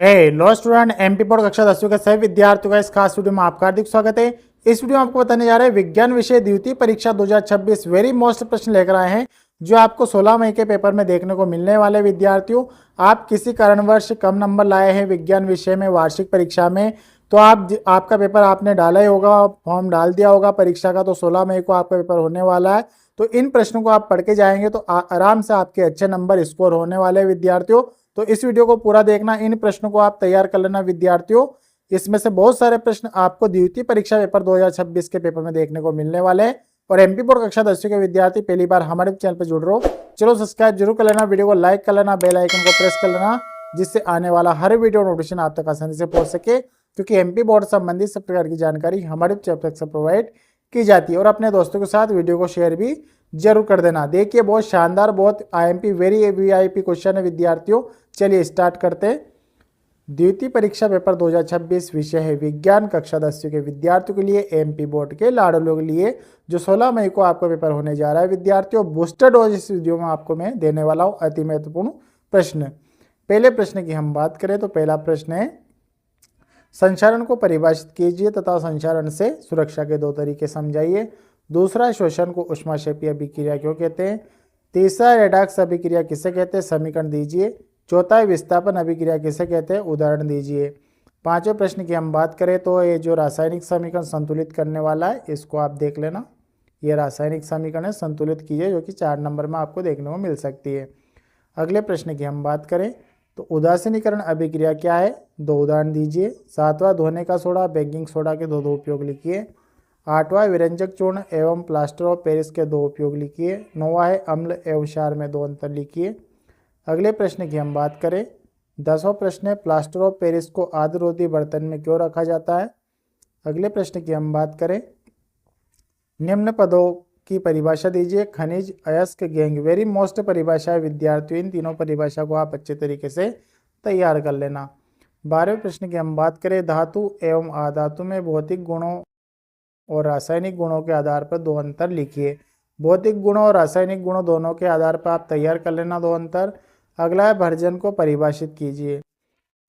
लो student MP board कक्षा 10वीं के सभी विद्यार्थियों का इस खास वीडियो में आपका हार्दिक स्वागत है। इस वीडियो में आपको बताने जा रहे हैं विज्ञान विषय द्वितीय परीक्षा 2026 वेरी मोस्ट प्रश्न लेकर आए हैं जो आपको 16 मई के पेपर में देखने को मिलने वाले। विद्यार्थियों, आप किसी कारणवश कम नंबर लाए हैं विज्ञान विषय में वार्षिक परीक्षा में, तो आपका पेपर आपने डाला ही होगा, फॉर्म डाल दिया होगा परीक्षा का, तो 16 मई को आपका पेपर होने वाला है। तो इन प्रश्नों को आप पढ़ के जाएंगे तो आराम से आपके अच्छे नंबर स्कोर होने वाले विद्यार्थियों। तो इस वीडियो को पूरा देखना, इन प्रश्नों को आप तैयार कर लेना विद्यार्थियों। इसमें से बहुत सारे प्रश्न आपको द्वितीय परीक्षा पेपर 2026 के पेपर में देखने को मिलने वाले हैं। और एमपी बोर्ड कक्षा 10वीं के विद्यार्थी पहली बार हमारे चैनल पर जुड़ रहे हो, चलो सब्सक्राइब जरूर कर लेना, वीडियो को लाइक कर लेना, बेल आइकन को प्रेस कर लेना, जिससे आने वाला हर वीडियो नोटिफिकेशन आप तक आसानी से पहुंच सके, क्योंकि एमपी बोर्ड संबंधित सब प्रकार की जानकारी हमारे चैनल तक से प्रोवाइड की जाती है। और अपने दोस्तों के साथ वीडियो को शेयर भी जरूर कर देना। देखिए, बहुत शानदार, बहुत आईएमपी वेरी वीआईपी क्वेश्चन है विद्यार्थियों। चलिए स्टार्ट करते हैं। द्वितीय परीक्षा पेपर 2026 विषय है विज्ञान कक्षा 10वीं के विद्यार्थियों के लिए, एमपी बोर्ड के लाडलों के लिए, जो 16 मई को आपका पेपर होने जा रहा है विद्यार्थियों। बूस्टर डोज इस वीडियो में आपको मैं देने वाला हूं। अति महत्वपूर्ण प्रश्न। पहले प्रश्न की हम बात करें तो पहला प्रश्न है, संचारण को परिभाषित कीजिए तथा संचारण से सुरक्षा के दो तरीके समझाइए। दूसरा, श्वसन को ऊष्माक्षेपीय अभिक्रिया क्यों कहते हैं। तीसरा, रेडॉक्स अभिक्रिया किसे कहते हैं, समीकरण दीजिए। चौथा, विस्थापन अभिक्रिया किसे कहते हैं, उदाहरण दीजिए। पांचवें प्रश्न की हम बात करें तो ये जो रासायनिक समीकरण संतुलित करने वाला है, इसको आप देख लेना। ये रासायनिक समीकरण है, संतुलित कीजिए, जो कि 4 नंबर में आपको देखने को मिल सकती है। अगले प्रश्न की हम बात करें तो उदासीनीकरण अभिक्रिया क्या है, 2 उदाहरण दीजिए। सातवां, धोने का सोडा बेकिंग सोडा के 2 उपयोग लिखिए। आठवां, विरंजक चूर्ण एवं प्लास्टर ऑफ पेरिस के 2 उपयोग लिखिए। नौवां है अम्ल एवं क्षार में 2 अंतर लिखिए। अगले प्रश्न की हम बात करें, 10वां प्रश्न है, प्लास्टर ऑफ पेरिस को आर्द्ररोधी बर्तन में क्यों रखा जाता है। अगले प्रश्न की हम बात करें, निम्न पदों की परिभाषा दीजिए। खनिज, अयस्क, गैंग, वेरी मोस्ट परिभाषा है विद्यार्थियों। इन तीनों परिभाषा को आप अच्छे तरीके से तैयार कर लेना। 12वें प्रश्न की हम बात करें, धातु एवं अधातु में भौतिक गुणों और रासायनिक गुणों के आधार पर 2 अंतर लिखिए। भौतिक गुणों और रासायनिक गुणों दोनों के आधार पर आप तैयार कर लेना 2 अंतर। अगला है, भर्जन को परिभाषित कीजिए।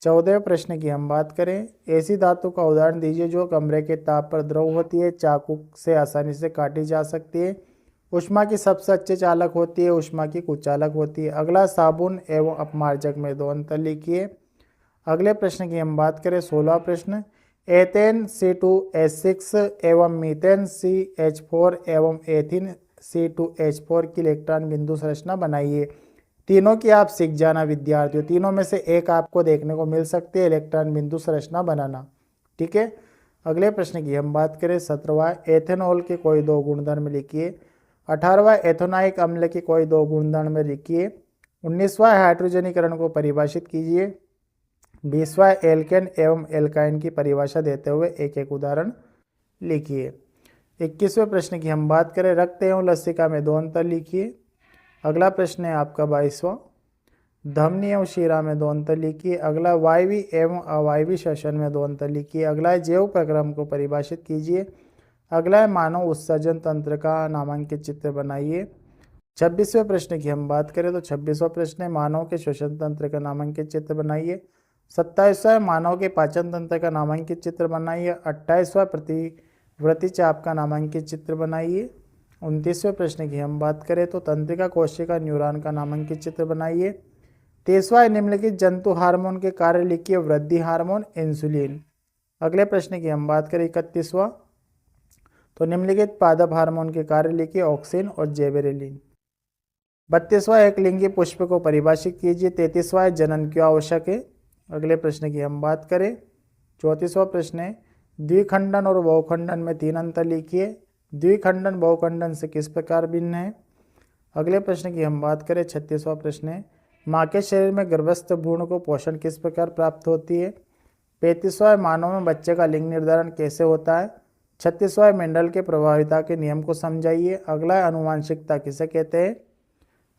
14वें प्रश्न की हम बात करें, ऐसी धातु का उदाहरण दीजिए जो कमरे के ताप पर द्रव होती है, चाकू से आसानी से काटी जा सकती है, ऊष्मा की सबसे अच्छे चालक होती है, ऊष्मा की कुचालक होती है। अगला, साबुन एवं अपमार्जक में 2 अंतर लिखिए। अगले प्रश्न की हम बात करें, 16वां प्रश्न, एथेन C2H6 एवं मीथेन CH4 एवं एथिन C2H4 की इलेक्ट्रॉन बिंदु संरचना बनाइए। तीनों की आप सीख जाना विद्यार्थियों, तीनों में से एक आपको देखने को मिल सकती है इलेक्ट्रॉन बिंदु संरचना बनाना, ठीक है। अगले प्रश्न की हम बात करें, 17वां, एथेनॉल के कोई 2 गुणधर्म लिखिए। 18वां, एथेनॉइक अम्ल के कोई 2 गुणधर्म लिखिए। 19वां, हाइड्रोजनीकरण को परिभाषित कीजिए। 20वां, एल्केन एवं एल्काइन की परिभाषा देते हुए एक एक उदाहरण लिखिए। 21वें प्रश्न की हम बात करें, रक्त एवं लसिका में 2 अंतर लिखिए। अगला प्रश्न है आपका 22वां, धमनी एवं शिरा में 2 अंतर लिखिए। अगला, वायवी एवं अवायवी श्वसन में 2 अंतर लिखिए। अगला है, जैव प्रक्रम को परिभाषित कीजिए। अगला है, मानव उत्सर्जन तंत्र का नामांकित चित्र बनाइए। 26वें प्रश्न की हम बात करें तो 26वां प्रश्न है, मानव के श्वसन तंत्र का नामांकित चित्र बनाइए। 27वां, मानव के पाचन तंत्र का नामांकित चित्र बनाइए। 28वां, प्रतिवृत्ति चाप का नामांकित चित्र बनाइए। 29वें प्रश्न की हम बात करें तो तंत्रिका कोशिका न्यूरॉन का नामांकित चित्र बनाइए। 30वां, निम्नलिखित जंतु हार्मोन के कार्य लिखिए। वृद्धि हार्मोन, इंसुलिन। अगले प्रश्न की हम बात करें 31वां, तो निम्नलिखित पादप हार्मोन के कार्य लिखिए। ऑक्सिन और जेबेरेलिन। 32वां, एक लिंगी पुष्प को परिभाषित कीजिए। 33वां, जनन क्यों आवश्यक है। अगले प्रश्न की हम बात करें, 34वां प्रश्न है, द्विखंडन और बहुखंडन में 3 अंतर लिखिए। द्विखंडन बहुखंडन से किस प्रकार भिन्न है। अगले प्रश्न की हम बात करें, 36वां प्रश्न है, माँ के शरीर में गर्भस्थ भ्रूण को पोषण किस प्रकार प्राप्त होती है। 35वां, मानव में बच्चे का लिंग निर्धारण कैसे होता है। 36वां, मेंडल के प्रभाविता के नियम को समझाइए। अगला, अनुवांशिकता किसे कहते हैं।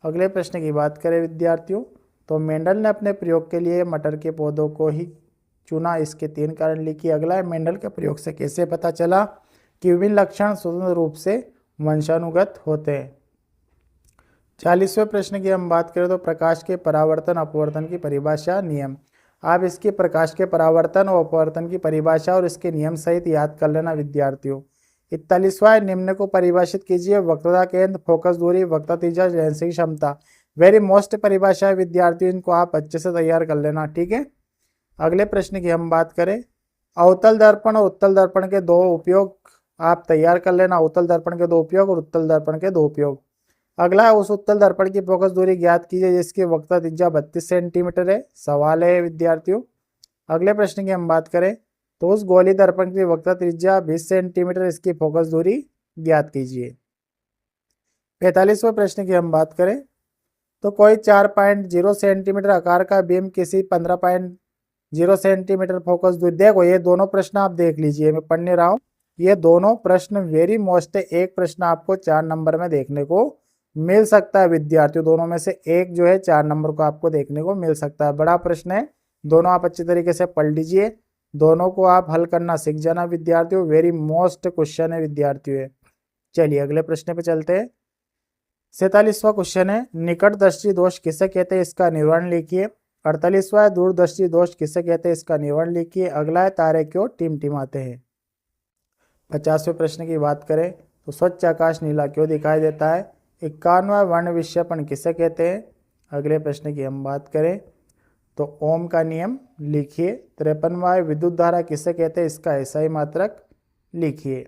अगले प्रश्न की बात करें विद्यार्थियों, तो मेंडल ने अपने प्रयोग के लिए मटर के पौधों को ही चुना, इसके 3 कारण लिखिए। अगला है, मेंडल के प्रयोग से कैसे पता चला कि विभिन्न लक्षण स्वतंत्र रूप से वंशानुगत होते हैं। 40वें प्रश्न की हम बात करें तो प्रकाश के परावर्तन अपवर्तन की परिभाषा नियम। आप इसकी प्रकाश के परावर्तन और अपवर्तन की परिभाषा और इसके नियम सहित याद कर लेना विद्यार्थियों। 41वां निम्न को परिभाषित कीजिए। वक्रता केंद्र, फोकस दूरी, वक्रता त्रिज्या, लेंस की क्षमता। वेरी मोस्ट परिभाषा है विद्यार्थियों, इनको आप अच्छे से तैयार कर लेना, ठीक है। अगले प्रश्न की हम बात करें, अवतल दर्पण और उत्तल दर्पण के दो उपयोग आप तैयार कर लेना। अवतल दर्पण के दो उपयोग और उत्तल दर्पण के दो उपयोग। अगला है, उस उत्तल दर्पण की फोकस दूरी ज्ञात कीजिए जिसकी वक्रता त्रिज्या 32 सेंटीमीटर है। सवाल है विद्यार्थियों। अगले प्रश्न की हम बात करें, तो उस गोली दर्पण की वक्रता त्रिज्या 20 सेंटीमीटर, इसकी फोकस दूरी ज्ञात कीजिए। 45वें प्रश्न की हम बात करें, तो कोई 4.0 सेंटीमीटर आकार का बीम किसी 15.0 सेंटीमीटर फोकस दूरी। देखो ये दोनों प्रश्न आप देख लीजिए, मैं पढ़ नहीं रहा हूँ, ये दोनों प्रश्न वेरी मोस्ट है। एक प्रश्न आपको 4 नंबर में देखने को मिल सकता है विद्यार्थियों, दोनों में से एक जो है 4 नंबर को आपको देखने को मिल सकता है। बड़ा प्रश्न है, दोनों आप अच्छी तरीके से पढ़ लीजिए, दोनों को आप हल करना सीख जाना विद्यार्थियों। वेरी मोस्ट क्वेश्चन है विद्यार्थियों। चलिए अगले प्रश्न पे चलते हैं। 47वां क्वेश्चन है, निकट दृष्टि दोष किसे कहते हैं, इसका निवारण लिखिए। 48वां दूरदृष्टि दोष किसे कहते हैं, इसका निवारण लिखिए। अगला है, तारे क्यों टिमटिमाते हैं। 50वें प्रश्न की बात करें, तो स्वच्छ आकाश नीला क्यों दिखाई देता है। 51वां वर्ण विक्षेपण किसे कहते हैं। अगले प्रश्न की हम बात करें, तो ओम का नियम लिखिए। 53वां विद्युत धारा किसे कहते हैं, इसका एसआई मात्रक लिखिए।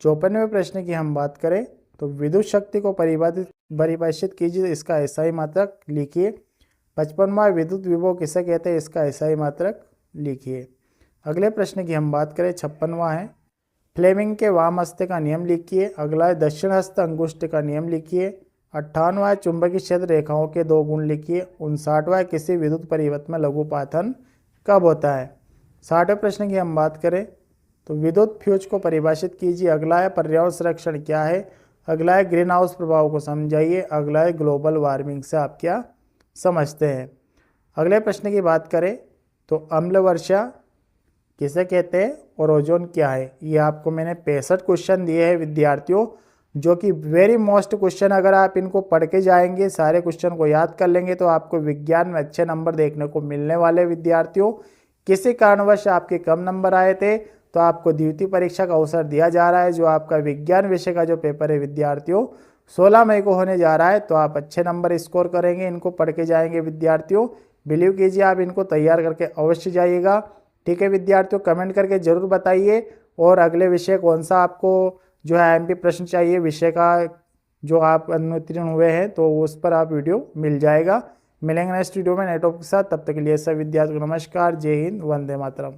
54वें प्रश्न की हम बात करें, तो विद्युत शक्ति को परिभाषित कीजिए, इसका एसआई मात्रक लिखिए। 55वां विद्युत विभव किसे कहते हैं, इसका एसआई मात्रक लिखिए। अगले प्रश्न की हम बात करें, 56वां है, फ्लेमिंग के वाम हस्ते का नियम लिखिए। अगला है, दक्षिण हस्त अंगुष्ठ का नियम लिखिए। 58वां है, चुंबकीय क्षेत्र रेखाओं के 2 गुण लिखिए। 59वां है, किसी विद्युत परिवर्तन में लघुपातन कब होता है। 60वें प्रश्न की हम बात करें, तो विद्युत फ्यूज को परिभाषित कीजिए। अगला है, पर्यावरण संरक्षण क्या है। अगला है, ग्रीन हाउस प्रभाव को समझाइए। अगला है, ग्लोबल वार्मिंग से आप क्या समझते हैं। अगले प्रश्न की बात करें, तो अम्ल वर्षा किसे कहते हैं और ओजोन क्या है। ये आपको मैंने 65 क्वेश्चन दिए हैं विद्यार्थियों, जो कि वेरी मोस्ट क्वेश्चन, अगर आप इनको पढ़ के जाएंगे, सारे क्वेश्चन को याद कर लेंगे, तो आपको विज्ञान में अच्छे नंबर देखने को मिलने वाले विद्यार्थियों। किसी कारणवश आपके कम नंबर आए थे, तो आपको द्वितीय परीक्षा का अवसर दिया जा रहा है। जो आपका विज्ञान विषय का जो पेपर है विद्यार्थियों, 16 मई को होने जा रहा है, तो आप अच्छे नंबर स्कोर करेंगे, इनको पढ़ के जाएंगे विद्यार्थियों। बिलीव कीजिए, आप इनको तैयार करके अवश्य जाइएगा, ठीक है विद्यार्थियों। कमेंट करके जरूर बताइए, और अगले विषय कौन सा आपको जो है एमपी प्रश्न चाहिए विषय का, जो आप अनुत्तीर्ण हुए हैं, तो उस पर आप वीडियो मिल जाएगा। मिलेंगे नेक्स्ट वीडियो में नए टॉपिक के साथ, तब तक के लिए सब विद्यार्थियों को नमस्कार, जय हिंद, वंदे मातरम।